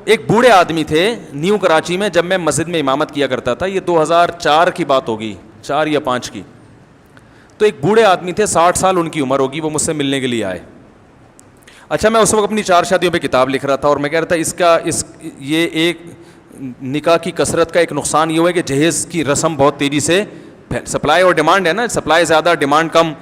ایک بوڑھے آدمی تھے نیو کراچی میں, جب میں مسجد میں امامت کیا کرتا تھا, یہ 2004 کی بات ہوگی, 4 یا 5 کی. تو ایک بوڑھے آدمی تھے, 60 سال ان کی عمر ہوگی, وہ مجھ سے ملنے کے لیے آئے. اچھا, میں اس وقت اپنی 4 شادیوں پہ کتاب لکھ رہا تھا, اور میں کہہ رہا تھا یہ ایک نکاح کی کثرت کا ایک نقصان یہ ہوا ہے کہ جہیز کی رسم بہت تیزی سے, سپلائی اور ڈیمانڈ ہے نا, سپلائی زیادہ ڈیمانڈ کم,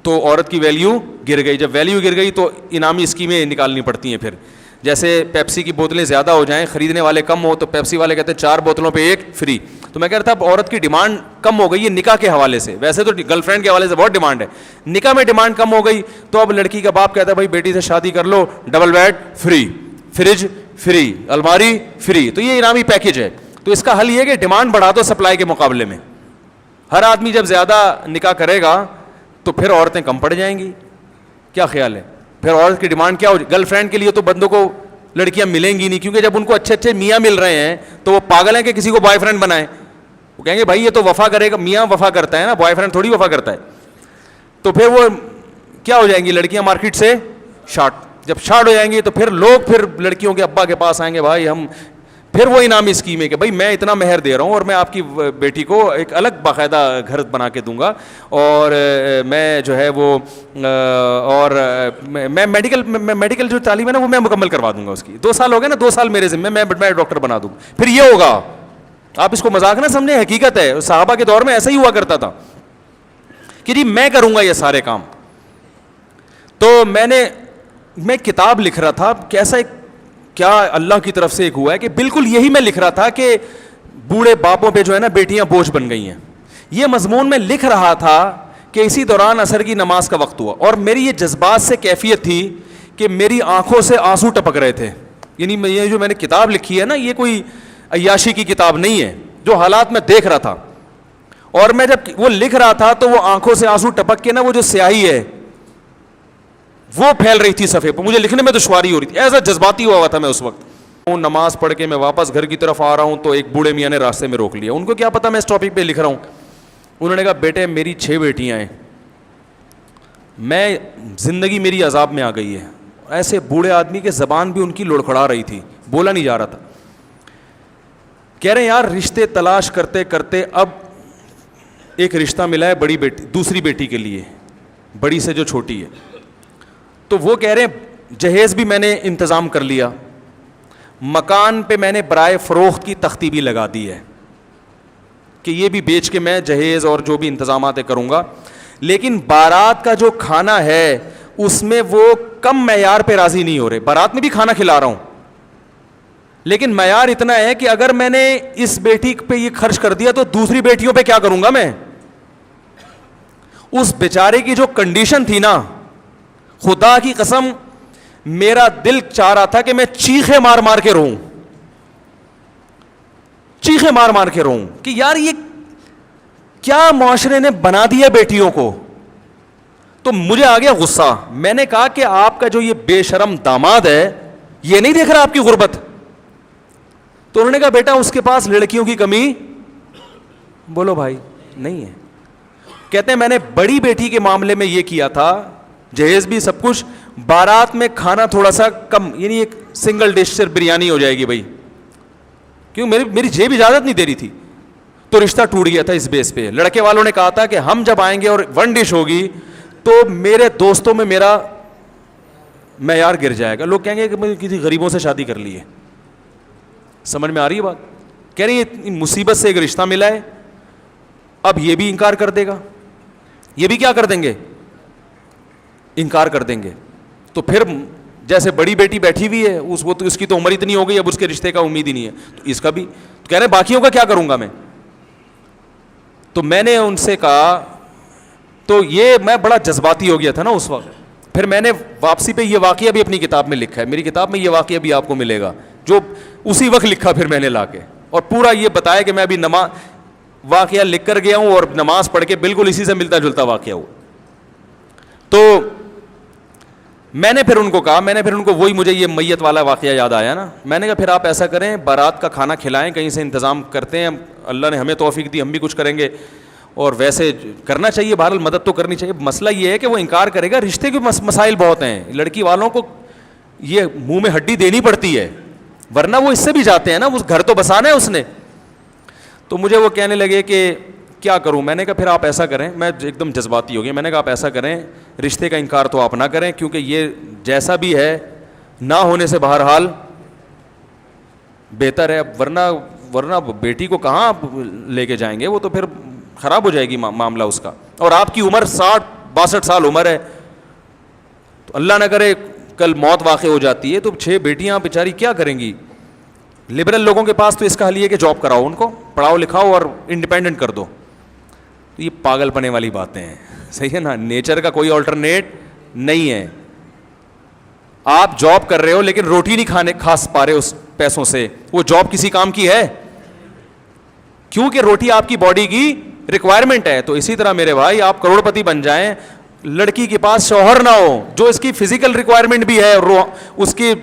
تو عورت کی ویلیو گر گئی. جب ویلیو گر گئی تو انعامی اسکیمیں نکالنی پڑتی ہیں. پھر جیسے پیپسی کی بوتلیں زیادہ ہو جائیں, خریدنے والے کم ہو, تو پیپسی والے کہتے ہیں 4 بوتلوں پہ 1 فری. تو میں کہہ رہا تھا اب عورت کی ڈیمانڈ کم ہو گئی ہے نکاح کے حوالے سے, ویسے تو گرل فرینڈ کے حوالے سے بہت ڈیمانڈ ہے, نکاح میں ڈیمانڈ کم ہو گئی. تو اب لڑکی کا باپ کہتا ہے بھائی بیٹی سے شادی کر لو, double bed free, fridge free, الماری فری, تو یہ انعامی پیکج ہے. تو اس کا حل یہ ہے کہ ڈیمانڈ بڑھا دو سپلائی کے مقابلے میں. ہر آدمی جب زیادہ نکاح کرے گا تو پھر عورتیں کم پڑ جائیں گی. کیا خیال ہے؟ پھر عورت کی ڈیمانڈ کیا ہو, گرل فرینڈ کے لیے تو بندوں کو لڑکیاں ملیں گی نہیں, کیونکہ جب ان کو اچھے اچھے میاں مل رہے ہیں تو وہ پاگل ہیں کہ کسی کو بوائے فرینڈ بنائیں. وہ کہیں گے بھائی یہ تو وفا کرے گا, میاں وفا کرتا ہے نا, بوائے فرینڈ تھوڑی وفا کرتا ہے. تو پھر وہ کیا ہو جائیں گی لڑکیاں مارکیٹ سے شارٹ. جب شارٹ ہو جائیں گی تو پھر لوگ پھر لڑکیوں کے ابا کے پاس آئیں گے, بھائی ہم, پھر وہ انعامی اسکیم ہے کہ بھائی میں اتنا مہر دے رہا ہوں اور میں آپ کی بیٹی کو ایک الگ باقاعدہ گھر بنا کے دوں گا, اور میں جو ہے وہ اور میں میڈیکل جو تعلیم ہے نا وہ میں مکمل کروا دوں گا اس کی. 2 سال ہو گئے نا, 2 سال میرے ذمہ, میں ڈاکٹر بنا دوں. پھر یہ ہوگا, آپ اس کو مذاق نہ سمجھیں, حقیقت ہے. صحابہ کے دور میں ایسا ہی ہوا کرتا تھا کہ جی میں کروں گا یہ سارے کام. تو میں کتاب لکھ رہا تھا, کیسا ایک کیا اللہ کی طرف سے ایک ہوا ہے کہ بالکل یہی میں لکھ رہا تھا کہ بوڑھے باپوں پہ جو ہے نا بیٹیاں بوجھ بن گئی ہیں. یہ مضمون میں لکھ رہا تھا کہ اسی دوران عصر کی نماز کا وقت ہوا, اور میری یہ جذبات سے کیفیت تھی کہ میری آنکھوں سے آنسو ٹپک رہے تھے. یعنی یہ جو میں نے کتاب لکھی ہے نا, یہ کوئی عیاشی کی کتاب نہیں ہے, جو حالات میں دیکھ رہا تھا. اور میں جب وہ لکھ رہا تھا تو وہ آنکھوں سے آنسو ٹپک کے نا, وہ جو سیاہی ہے وہ پھیل رہی تھی صفحے پر, مجھے لکھنے میں دشواری ہو رہی تھی, ایسا جذباتی ہوا تھا میں اس وقت. نماز پڑھ کے میں واپس گھر کی طرف آ رہا ہوں تو ایک بوڑھے میاں نے راستے میں روک لیا. ان کو کیا پتا میں اس ٹاپک پہ لکھ رہا ہوں. انہوں نے کہا بیٹے میری 6 بیٹیاں ہیں, میں زندگی میری عذاب میں آ گئی ہے. ایسے بوڑھے آدمی کے زبان بھی ان کی لڑکھڑا رہی تھی, بولا نہیں جا رہا تھا. کہہ رہے ہیں یار رشتے تلاش کرتے کرتے اب ایک رشتہ ملا ہے بڑی بیٹی, دوسری بیٹی کے لیے, بڑی سے جو چھوٹی ہے. تو وہ کہہ رہے ہیں جہیز بھی میں نے انتظام کر لیا, مکان پہ میں نے برائے فروخت کی تختی بھی لگا دی ہے کہ یہ بھی بیچ کے میں جہیز اور جو بھی انتظامات کروں گا. لیکن بارات کا جو کھانا ہے اس میں وہ کم معیار پہ راضی نہیں ہو رہے. بارات میں بھی کھانا کھلا رہا ہوں لیکن معیار اتنا ہے کہ اگر میں نے اس بیٹی پہ یہ خرچ کر دیا تو دوسری بیٹیوں پہ کیا کروں گا میں. اس بیچارے کی جو کنڈیشن تھی نا, خدا کی قسم میرا دل چاہ رہا تھا کہ میں چیخے مار مار کے روؤں, چیخے مار مار کے روؤں کہ یار یہ کیا معاشرے نے بنا دیا بیٹیوں کو. تو مجھے آ گیا غصہ. میں نے کہا کہ آپ کا جو یہ بے شرم داماد ہے یہ نہیں دیکھ رہا آپ کی غربت. تو انہوں نے کہا بیٹا اس کے پاس لڑکیوں کی کمی, بولو بھائی, نہیں ہے. کہتے ہیں میں نے بڑی بیٹی کے معاملے میں یہ کیا تھا, جہیز بھی سب کچھ, بارات میں کھانا تھوڑا سا کم, یعنی ایک سنگل ڈش سے بریانی ہو جائے گی بھائی, کیوں میری جیب اجازت نہیں دے رہی تھی. تو رشتہ ٹوٹ گیا تھا اس بیس پہ. لڑکے والوں نے کہا تھا کہ ہم جب آئیں گے اور 1 ڈش ہوگی تو میرے دوستوں میں میرا معیار گر جائے گا, لوگ کہیں گے کہ میں کسی غریبوں سے شادی کر لی ہے. سمجھ میں آ رہی ہے بات؟ کہہ رہی ہے مصیبت سے ایک رشتہ ملا ہے, اب یہ بھی انکار کر دے گا, یہ بھی کیا کر دیں گے, انکار کر دیں گے. تو پھر جیسے بڑی بیٹی بیٹھی ہوئی ہے, اس کی تو عمر اتنی ہو گئی, اب اس کے رشتے کا امید ہی نہیں ہے, تو اس کا بھی. تو کہہ رہے باقیوں کا کیا کروں گا میں. تو میں نے ان سے کہا, تو یہ میں بڑا جذباتی ہو گیا تھا نا اس وقت. پھر میں نے واپسی پہ یہ واقعہ بھی اپنی کتاب میں لکھا ہے, میری کتاب میں یہ واقعہ بھی آپ کو ملے گا جو اسی وقت لکھا پھر میں نے لا کے, اور پورا یہ بتایا کہ میں ابھی واقعہ لکھ کر گیا ہوں اور نماز پڑھ کے بالکل اسی سے ملتا جلتا واقعہ ہو. تو میں نے پھر ان کو کہا, وہی مجھے یہ میت والا واقعہ یاد آیا نا. میں نے کہا پھر آپ ایسا کریں, بارات کا کھانا کھلائیں, کہیں سے انتظام کرتے ہیں, اللہ نے ہمیں توفیق دی, ہم بھی کچھ کریں گے, اور ویسے کرنا چاہیے, بہرحال مدد تو کرنی چاہیے. مسئلہ یہ ہے کہ وہ انکار کرے گا, رشتے کے مسائل بہت ہیں, لڑکی والوں کو یہ منہ میں ہڈی دینی پڑتی ہے ورنہ وہ اس سے بھی جاتے ہیں نا, اس گھر تو بسانا ہے اس نے. تو مجھے وہ کہنے لگے کہ کیا کروں. میں نے کہا پھر آپ ایسا کریں, میں ایک دم جذباتی ہو گیا, میں نے کہا آپ ایسا کریں, رشتے کا انکار تو آپ نہ کریں, کیونکہ یہ جیسا بھی ہے نہ ہونے سے بہرحال بہتر ہے, ورنہ بیٹی کو کہاں آپ لے کے جائیں گے, وہ تو پھر خراب ہو جائے گی معاملہ اس کا. اور آپ کی عمر 60-62 سال عمر ہے, تو اللہ نہ کرے کل موت واقع ہو جاتی ہے تو 6 بیٹیاں بیچاری کیا کریں گی. لبرل لوگوں کے پاس تو اس کا حل یہ کہ جاب کراؤ, ان کو پڑھاؤ لکھاؤ اور انڈیپینڈنٹ کر دو. یہ پاگل پنے والی باتیں ہیں, صحیح ہے نا. نیچر کا کوئی آلٹرنیٹ نہیں ہے. آپ جاب کر رہے ہو لیکن روٹی نہیں کھا پا رہے اس پیسوں سے, وہ جاب کسی کام کی ہے, کیونکہ روٹی آپ کی باڈی کی ریکوائرمنٹ ہے. تو اسی طرح میرے بھائی آپ کروڑ پتی بن جائیں, لڑکی کے پاس شوہر نہ ہو جو اس کی فزیکل ریکوائرمنٹ بھی ہے, اس کی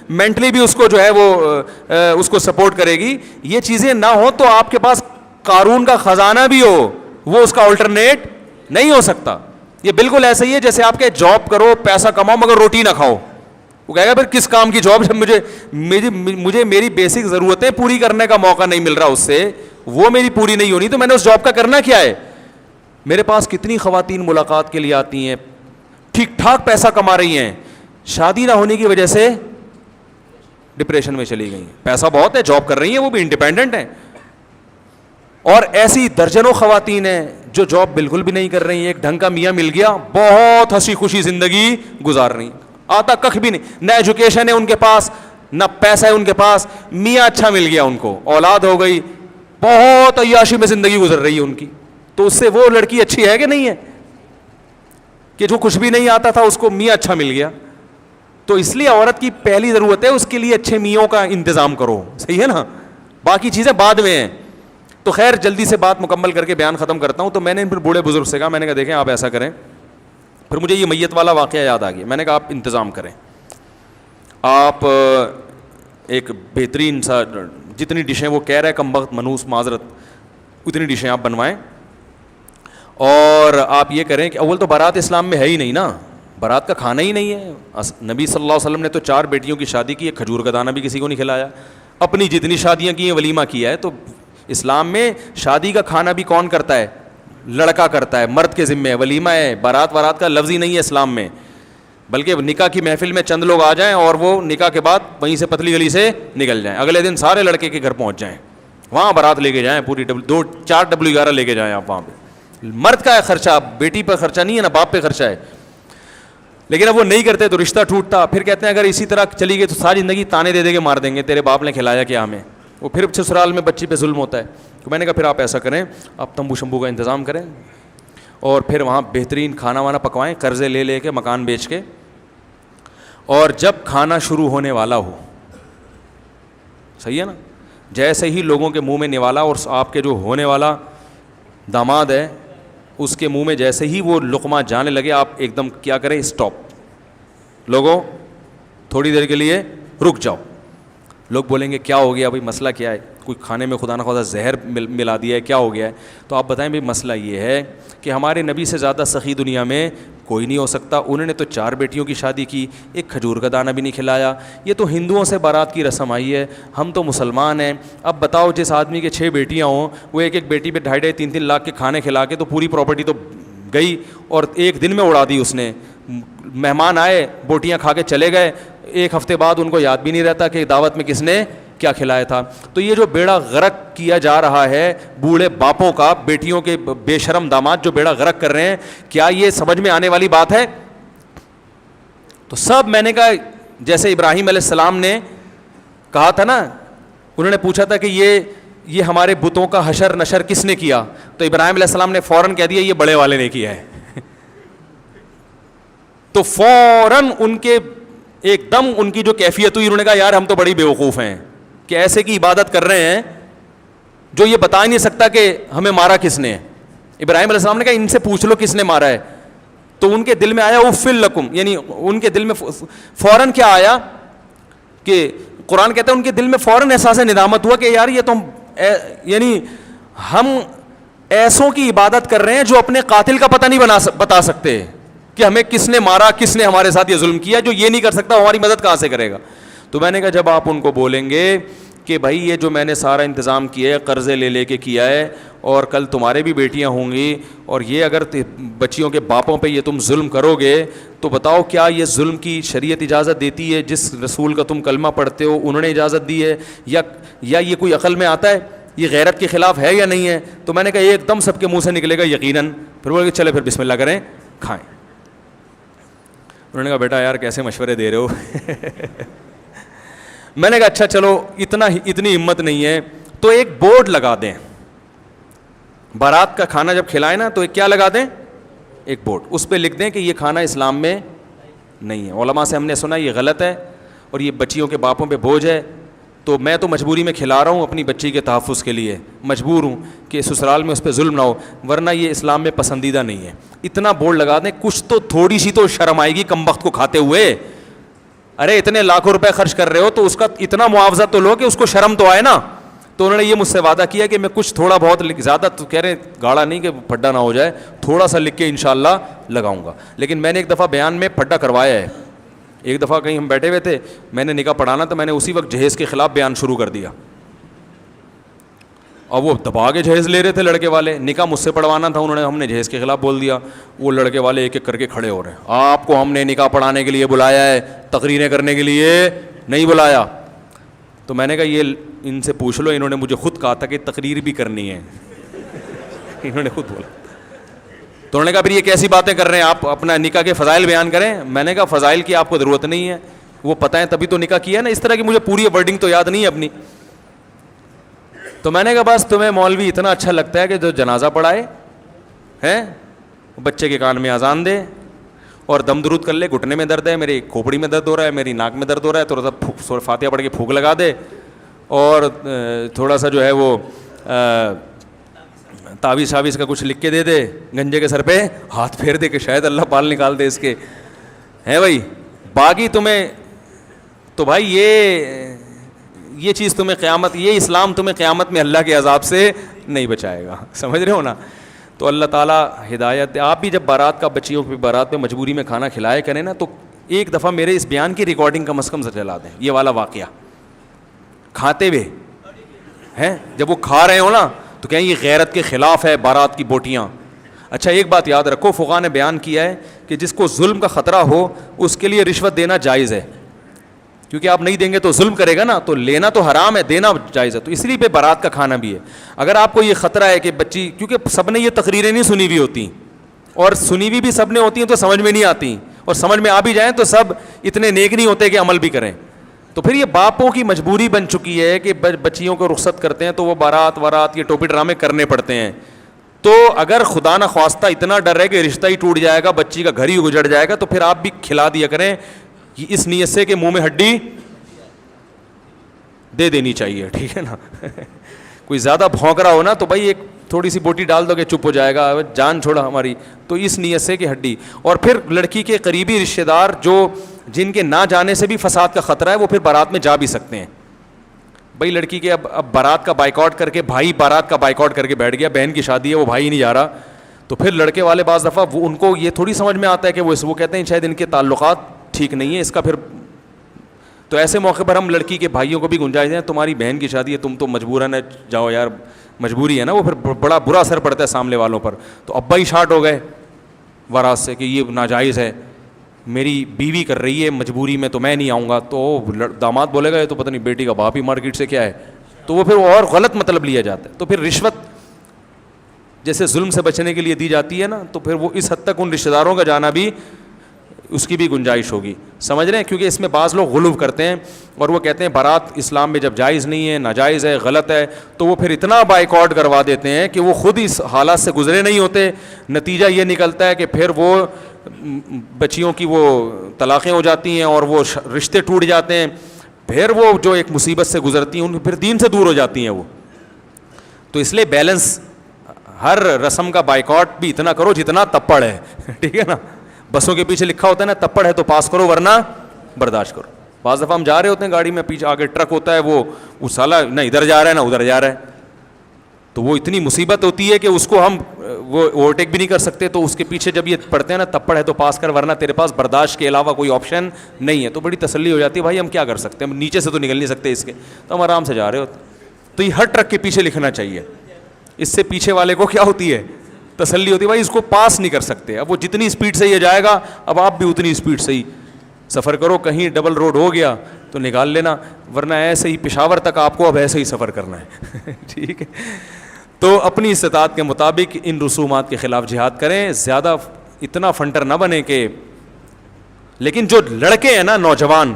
مینٹلی بھی اس کو جو ہے وہ اس کو سپورٹ کرے گی, یہ چیزیں نہ ہو تو آپ کے پاس قارون کا خزانہ بھی ہو, وہ اس کا آلٹرنیٹ نہیں ہو سکتا. یہ بالکل ایسا ہی ہے جیسے آپ کے جاب کرو, پیسہ کماؤ مگر روٹی نہ کھاؤ. وہ کہے گا پھر کس کام کی جاب, جب مجھے میری بیسک ضرورتیں پوری کرنے کا موقع نہیں مل رہا اس سے, وہ میری پوری نہیں ہونی, تو میں نے اس جاب کا کرنا کیا ہے. میرے پاس کتنی خواتین ملاقات کے لیے آتی ہیں, ٹھیک ٹھاک پیسہ کما رہی ہیں, شادی نہ ہونے کی وجہ سے ڈپریشن میں چلی گئی. پیسہ بہت ہے, جاب کر رہی ہیں, وہ بھی انڈیپینڈنٹ ہیں. اور ایسی درجنوں خواتین ہیں جو جاب بالکل بھی نہیں کر رہی ہیں, ایک ڈھنگ کا میاں مل گیا, بہت ہنسی خوشی زندگی گزار رہی ہیں, آتا کخ بھی نہیں, نہ ایجوکیشن ہے ان کے پاس, نہ پیسہ ہے ان کے پاس, میاں اچھا مل گیا ان کو, اولاد ہو گئی, بہت عیاشی میں زندگی گزر رہی ہے ان کی. تو اس سے وہ لڑکی اچھی ہے کہ نہیں ہے, کہ جو کچھ بھی نہیں آتا تھا اس کو میاں اچھا مل گیا. تو اس لیے عورت کی پہلی ضرورت ہے اس کے لیے اچھے میوں کا انتظام کرو, صحیح ہے نا, باقی چیزیں بعد میں ہیں. تو خیر جلدی سے بات مکمل کر کے بیان ختم کرتا ہوں. تو میں نے پھر بوڑھے بزرگ سے کہا, میں نے کہا دیکھیں آپ ایسا کریں, پھر مجھے یہ میت والا واقعہ یاد آ گیا. میں نے کہا آپ انتظام کریں, آپ ایک بہترین سا جتنی ڈشیں وہ کہہ رہے کم وقت منوس معذرت, اتنی ڈشیں آپ بنوائیں. اور آپ یہ کریں کہ اول تو بارات اسلام میں ہے ہی نہیں نا, بارات کا کھانا ہی نہیں ہے. نبی صلی اللہ علیہ وسلم نے تو 4 بیٹیوں کی شادی کی, ایک کھجور کا دانہ بھی کسی کو نہیں کھلایا. اپنی جتنی شادیاں کی ہیں ولیمہ کیا ہے. تو اسلام میں شادی کا کھانا بھی کون کرتا ہے, لڑکا کرتا ہے, مرد کے ذمہ ہے. ولیمہ ہے, بارات کا لفظ ہی نہیں ہے اسلام میں, بلکہ نکاح کی محفل میں چند لوگ آ جائیں اور وہ نکاح کے بعد وہیں سے پتلی گلی سے نکل جائیں, اگلے دن سارے لڑکے کے گھر پہنچ جائیں, وہاں بارات لے کے جائیں, پوری 4 W11 لے کے جائیں آپ وہاں پہ. مرد کا ہے خرچہ, بیٹی پر خرچہ نہیں ہے نا, باپ پہ خرچہ ہے. لیکن اب وہ نہیں کرتے تو رشتہ ٹوٹتا. پھر کہتے ہیں اگر اسی طرح چلی گئی تو ساری زندگی تانے دے کے مار دیں گے, تیرے باپ نے کھلایا کیا ہمیں. وہ پھر سسرال میں بچی پہ ظلم ہوتا ہے. تو میں نے کہا پھر آپ ایسا کریں, آپ تمبو شمبو کا انتظام کریں اور پھر وہاں بہترین کھانا وانا پکوائیں, قرضے لے کے, مکان بیچ کے. اور جب کھانا شروع ہونے والا ہو, صحیح ہے نا, جیسے ہی لوگوں کے منہ میں نوالا, اور آپ کے جو ہونے والا داماد ہے اس کے منہ میں جیسے ہی وہ لقمہ جانے لگے, آپ ایک دم کیا کریں, اسٹاپ, لوگوں تھوڑی دیر کے لیے رک جاؤ. لوگ بولیں گے کیا ہو گیا بھائی, مسئلہ کیا ہے, کوئی کھانے میں خدا نہ خدا زہر ملا دیا ہے, کیا ہو گیا ہے. تو آپ بتائیں بھائی مسئلہ یہ ہے کہ ہمارے نبی سے زیادہ سخی دنیا میں کوئی نہیں ہو سکتا. انہوں نے تو 4 بیٹیوں کی شادی کی, ایک کھجور کا دانہ بھی نہیں کھلایا. یہ تو ہندوؤں سے بارات کی رسم آئی ہے, ہم تو مسلمان ہیں. اب بتاؤ جس آدمی کے 6 بیٹیاں ہوں, وہ ایک بیٹی پہ 2.5-3 لاکھ کے کھانے کھلا کے تو پوری پراپرٹی تو گئی, اور ایک دن میں اڑا دی اس نے. مہمان آئے, بوٹیاں کھا کے چلے گئے, 1 ہفتے بعد ان کو یاد بھی نہیں رہتا کہ دعوت میں کس نے کیا کھلایا تھا. تو یہ جو بیڑا غرق کیا جا رہا ہے بوڑھے باپوں کا, بیٹیوں کے بے شرم داماد جو بیڑا غرق کر رہے ہیں, کیا یہ سمجھ میں آنے والی بات ہے؟ تو سب میں نے کہا جیسے ابراہیم علیہ السلام نے کہا تھا نا, انہوں نے پوچھا تھا کہ یہ ہمارے بتوں کا حشر نشر کس نے کیا, تو ابراہیم علیہ السلام نے فوراً کہہ دیا یہ بڑے والے نے کیا ہے. تو فوراً ان کے ایک دم ان کی جو کیفیت ہوئی, انہوں نے کہا یار ہم تو بڑی بیوقوف ہیں کہ ایسے کی عبادت کر رہے ہیں جو یہ بتا ہی نہیں سکتا کہ ہمیں مارا کس نے. ابراہیم علیہ السلام نے کہا ان سے پوچھ لو کس نے مارا ہے. تو ان کے دل میں آیا اف لکم, یعنی ان کے دل میں فوراً کیا آیا کہ قرآن کہتا ہے ان کے دل میں فوراً احساس ندامت ہوا کہ یار یہ تو یعنی ہم ایسوں کی عبادت کر رہے ہیں جو اپنے قاتل کا پتہ نہیں بتا سکتے کہ ہمیں کس نے مارا, کس نے ہمارے ساتھ یہ ظلم کیا. جو یہ نہیں کر سکتا ہماری مدد کہاں سے کرے گا. تو میں نے کہا جب آپ ان کو بولیں گے کہ بھائی یہ جو میں نے سارا انتظام کیا ہے قرضے لے کے کیا ہے, اور کل تمہارے بھی بیٹیاں ہوں گی, اور یہ اگر بچیوں کے باپوں پہ یہ تم ظلم کرو گے تو بتاؤ کیا یہ ظلم کی شریعت اجازت دیتی ہے؟ جس رسول کا تم کلمہ پڑھتے ہو انہوں نے اجازت دی ہے, یا یہ کوئی عقل میں آتا ہے؟ یہ غیرت کے خلاف ہے یا نہیں ہے؟ تو میں نے کہا ایک دم سب کے منہ سے نکلے گا یقیناً. پھر بولے چلے پھر بسم اللہ کریں کھائیں. انہوں نے کہا بیٹا یار کیسے مشورے دے رہے ہو. میں نے کہا اچھا چلو اتنی ہمت نہیں ہے تو ایک بورڈ لگا دیں, بارات کا کھانا جب کھلائیں نا تو ایک کیا لگا دیں, ایک بورڈ, اس پہ لکھ دیں کہ یہ کھانا اسلام میں نہیں ہے. علماء سے ہم نے سنا یہ غلط ہے اور یہ بچیوں کے باپوں پہ بوجھ ہے, تو میں تو مجبوری میں کھلا رہا ہوں اپنی بچی کے تحفظ کے لیے, مجبور ہوں کہ سسرال میں اس پہ ظلم نہ ہو, ورنہ یہ اسلام میں پسندیدہ نہیں ہے. اتنا بورڈ لگا دیں, کچھ تو تھوڑی سی تو شرم آئے گی کم وقت کو کھاتے ہوئے. ارے اتنے لاکھوں روپے خرچ کر رہے ہو تو اس کا اتنا معاوضہ تو لو کہ اس کو شرم تو آئے نا. تو انہوں نے یہ مجھ سے وعدہ کیا کہ میں کچھ تھوڑا بہت زیادہ تو کہہ رہے گاڑا نہیں کہ پھڈا نہ ہو جائے, تھوڑا سا لکھ کے انشاءاللہ لگاؤں گا. لیکن میں نے ایک دفعہ بیان میں پھڈا کروایا ہے. ایک دفعہ کہیں ہم بیٹھے ہوئے تھے, میں نے نکاح پڑھانا تو میں نے اسی وقت جہیز کے خلاف بیان شروع کر دیا, اور وہ دبا کے جہیز لے رہے تھے لڑکے والے. نکاح مجھ سے پڑھوانا تھا, ہم نے جہیز کے خلاف بول دیا. وہ لڑکے والے ایک ایک کر کے کھڑے ہو رہے ہیں, آپ کو ہم نے نکاح پڑھانے کے لیے بلایا ہے, تقریریں کرنے کے لیے نہیں بلایا. تو میں نے کہا یہ ان سے پوچھ لو, انہوں نے مجھے خود کہا تھا کہ تقریر بھی کرنی ہے. انہوں نے خود بولا. تو انہوں نے کہا پھر یہ کیسی باتیں کر رہے ہیں, آپ اپنا نکاح کے فضائل بیان کریں. میں نے کہا فضائل کی آپ کو ضرورت نہیں ہے, وہ پتہ ہے تبھی تو نکاح کیا نا. اس طرح کی مجھے پوری ورڈنگ تو یاد نہیں ہے اپنی. تو میں نے کہا بس تمہیں مولوی اتنا اچھا لگتا ہے کہ جو جنازہ پڑھائے ہیں, بچے کے کان میں اذان دے اور دم درود کر لے, گھٹنے میں درد ہے, میری کھوپڑی میں درد ہو رہا ہے, میری ناک میں درد ہو رہا ہے, تھوڑا سا فاتحہ پڑھ کے پھونک لگا دے, اور تھوڑا سا جو ہے وہ تعویذ شاویز کا کچھ لکھ کے دے دے, گنجے کے سر پہ ہاتھ پھیر دے کہ شاید اللہ پال نکال دے اس کے, ہیں بھائی. باقی تمہیں تو بھائی یہ چیز تمہیں قیامت, یہ اسلام تمہیں قیامت میں اللہ کے عذاب سے نہیں بچائے گا, سمجھ رہے ہو نا. تو اللہ تعالیٰ ہدایت. آپ بھی جب بارات کا بچیوں کی بارات میں مجبوری میں کھانا کھلائے کریں نا, تو ایک دفعہ میرے اس بیان کی ریکارڈنگ کم از کم سے چلا دیں, یہ والا واقعہ کھاتے ہوئے ہیں. جب وہ کھا رہے ہو نا تو کہیں یہ غیرت کے خلاف ہے بارات کی بوٹیاں. اچھا ایک بات یاد رکھو, فقہا نے بیان کیا ہے کہ جس کو ظلم کا خطرہ ہو اس کے لیے رشوت دینا جائز ہے, کیونکہ آپ نہیں دیں گے تو ظلم کرے گا نا, تو لینا تو حرام ہے, دینا جائز ہے. تو اس لیے پہ بارات کا کھانا بھی ہے. اگر آپ کو یہ خطرہ ہے کہ بچی, کیونکہ سب نے یہ تقریریں نہیں سنی ہوئی ہوتی, اور سنی ہوئی بھی سب نے ہوتی ہیں تو سمجھ میں نہیں آتی, اور سمجھ میں آ بھی جائیں تو سب اتنے نیک نہیں ہوتے کہ عمل بھی کریں. تو پھر یہ باپوں کی مجبوری بن چکی ہے کہ بچیوں کو رخصت کرتے ہیں تو وہ بارات یہ ٹوپی ڈرامے کرنے پڑتے ہیں. تو اگر خدا نہ خواستہ اتنا ڈر ہے کہ رشتہ ہی ٹوٹ جائے گا, بچی کا گھر ہی اجڑ جائے گا, تو پھر آپ بھی کھلا دیا کریں اس نیت سے کہ منہ میں ہڈی دے دینی چاہیے, ٹھیک ہے نا. کوئی زیادہ بھونک رہا ہو نا تو بھائی ایک تھوڑی سی بوٹی ڈال دو کہ چپ ہو جائے گا, جان چھوڑا ہماری. تو اس نیت سے کہ ہڈی. اور پھر لڑکی کے قریبی رشتہ دار جو جن کے نہ جانے سے بھی فساد کا خطرہ ہے, وہ پھر بارات میں جا بھی سکتے ہیں. بھائی لڑکی کے اب بارات کا بائیکاٹ کر کے, بھائی بارات کا بائیکاٹ کر کے بیٹھ گیا, بہن کی شادی ہے وہ بھائی نہیں جا رہا, تو پھر لڑکے والے بعض دفعہ وہ ان کو یہ تھوڑی سمجھ میں آتا ہے کہ وہ کہتے ہیں شاید ان کے تعلقات ٹھیک نہیں ہیں, اس کا پھر. تو ایسے موقع پر ہم لڑکی کے بھائیوں کو بھی گنجائش دیں, تمہاری بہن کی شادی ہے, تم تو مجبوراً جاؤ یار, مجبوری ہے نا, وہ پھر بڑا برا اثر پڑتا ہے سامنے والوں پر. تو ابا ہی شارٹ ہو گئے وراثت سے کہ یہ ناجائز ہے, میری بیوی کر رہی ہے مجبوری میں تو میں نہیں آؤں گا. تو داماد بولے گا یہ تو پتہ نہیں بیٹی کا باپ ہی مارکیٹ سے کیا ہے, تو وہ پھر اور غلط مطلب لیا جاتا ہے. تو پھر رشوت جیسے ظلم سے بچنے کے لیے دی جاتی ہے نا, تو پھر وہ اس حد تک ان رشتہ داروں کا جانا بھی, اس کی بھی گنجائش ہوگی, سمجھ رہے ہیں. کیونکہ اس میں بعض لوگ غلو کرتے ہیں اور وہ کہتے ہیں بارات اسلام میں جب جائز نہیں ہے, ناجائز ہے, غلط ہے, تو وہ پھر اتنا بائیکاٹ کروا دیتے ہیں کہ وہ خود اس حالات سے گزرے نہیں ہوتے. نتیجہ یہ نکلتا ہے کہ پھر وہ بچیوں کی وہ طلاقیں ہو جاتی ہیں اور وہ رشتے ٹوٹ جاتے ہیں, پھر وہ جو ایک مصیبت سے گزرتی ہیں ان پھر دین سے دور ہو جاتی ہیں وہ. تو اس لیے بیلنس, ہر رسم کا بائیکاٹ بھی اتنا کرو جتنا تپڑ ہے, ٹھیک ہے نا. بسوں کے پیچھے لکھا ہوتا ہے نا تپڑ ہے تو پاس کرو ورنہ برداشت کرو. بعض دفعہ ہم جا رہے ہوتے ہیں گاڑی میں, پیچھے آگے ٹرک ہوتا ہے, وہ سالہ نہ ادھر جا رہا ہے نہ ادھر جا رہا ہے, تو وہ اتنی مصیبت ہوتی ہے کہ اس کو ہم وہ اوورٹیک بھی نہیں کر سکتے. تو اس کے پیچھے جب یہ پڑھتے ہیں نا تب پڑھے تو پاس کر, ورنہ تیرے پاس برداشت کے علاوہ کوئی آپشن نہیں ہے. تو بڑی تسلی ہو جاتی ہے, بھائی ہم کیا کر سکتے ہیں, ہم نیچے سے تو نکل نہیں سکتے اس کے, تو ہم آرام سے جا رہے ہوتے. تو یہ ہر ٹرک کے پیچھے لکھنا چاہیے. اس سے پیچھے والے کو کیا ہوتی ہے, تسلی ہوتی ہے, بھائی اس کو پاس نہیں کر سکتے. اب وہ جتنی اسپیڈ سے یہ جائے گا, اب آپ بھی اتنی اسپیڈ سے ہی سفر کرو. کہیں ڈبل روڈ ہو گیا تو نکال لینا, ورنہ ایسے ہی پشاور تک آپ کو اب ایسے ہی سفر کرنا ہے. ٹھیک ہے. تو اپنی استطاعت کے مطابق ان رسومات کے خلاف جہاد کریں. زیادہ اتنا فنٹر نہ بنے کہ, لیکن جو لڑکے ہیں نا نوجوان,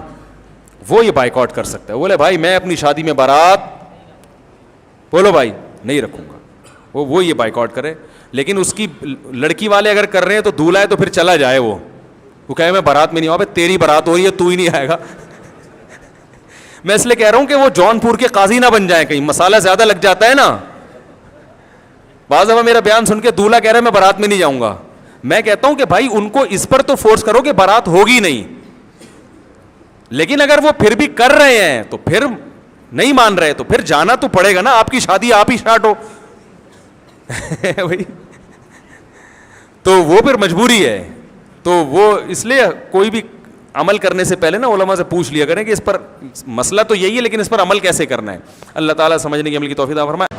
وہ یہ بائیکاٹ کر سکتے ہیں. بولے بھائی میں اپنی شادی میں بارات, بولو بھائی نہیں رکھوں گا, وہ یہ بائیکاٹ کرے. لیکن اس کی لڑکی والے اگر کر رہے ہیں تو دولہا ہے تو پھر چلا جائے. وہ کہے میں بارات میں نہیں آؤں. تیری بارات ہو رہی ہے, تو ہی نہیں آئے گا. میں اس لیے کہہ رہا ہوں کہ وہ جونپور کے قاضی نہ بن جائیں, کہیں مسالہ زیادہ لگ جاتا ہے نا. بعض دفعہ میرا بیان سن کے دولہا کہہ رہا ہے میں بارات میں نہیں جاؤں گا. میں کہتا ہوں کہ بھائی ان کو اس پر تو فورس کرو کہ بارات ہوگی نہیں, لیکن اگر وہ پھر بھی کر رہے ہیں تو پھر نہیں مان رہے تو پھر جانا تو پڑے گا نا. آپ کی شادی آپ ہی اسٹارٹ ہو بھائی, تو وہ پھر مجبوری ہے. تو وہ اس لیے کوئی بھی عمل کرنے سے پہلے نا علماء سے پوچھ لیا کریں کہ اس پر مسئلہ تو یہی ہے لیکن اس پر عمل کیسے کرنا ہے. اللہ تعالیٰ سمجھنے کی عمل کی توفیق عطا فرمائے.